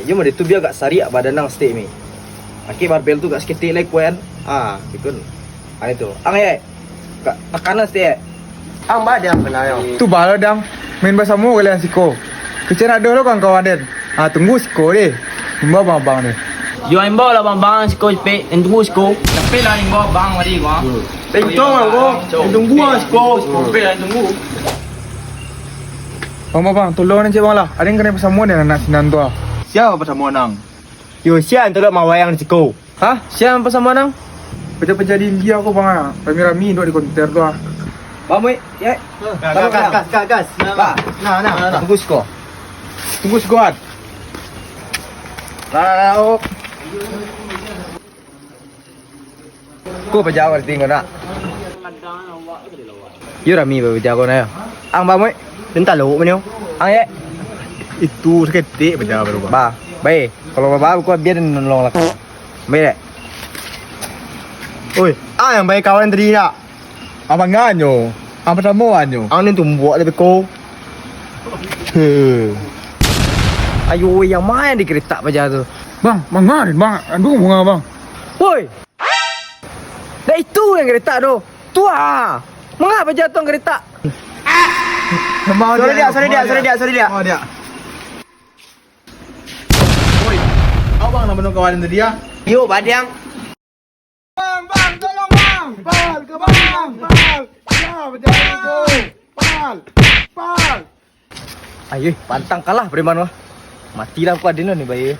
Yo mah itu biar gak sari badan nang stay mi. Aki barbel tu gak seketik like kuan. Ikun. Itu. Ang ye. Tekanan stay. Ang ba dia kena yo. Tu bala dang main bahasa mu kalian siko. Kecil ada lo kawan den. Tunggu siko deh. Bawa bang deh. Yo ang bawa lah bang siko pe, tunggu siko. Tapi lah ang bawa bang mari gua. Tengok aku. Tunggu aku. Pe lah tunggu. Bang, tolong ni bang lah. Ada yang kena bahasa mu dan anak sinan tu. Siapa pasal monang? Yo sian tu mau wayang di siko. Siapa sama nang? Pecah-pecah di India aku bang. Rami-rami duk di konter tu. Bamui, ye. Gas. Nah. Tunggu siko. Tunggu squad. Nah. Ku pejawat tinggal nak. Yo rami pejawat na yo. Ang bamui. Bentar lu menyo. Ang ye. Itu seketik benda baru. Baik. Kalau bapak aku biar nolong lah. Baik. Oi, yang baik kawan tadi nak. Abang nganyo. Apa sama anyo? Ang ni tumbuk lebih ko. Ayo yang main di kereta aja tu. Bang ngarin bang. Andu bunga bang. Woi. Dah itu yang kereta tu. Tua. Mengapa jatuh kereta? Sorry dia. Oh dia. Oi. Abang nak menung kawan tadi ya? Yo, badang. Bang, tolong bang. Pal, ke bang. Pal. Ya, berjalan tu. Pal. Ayo, pantang kalah preman wah. Matilah aku adeno ni bayi.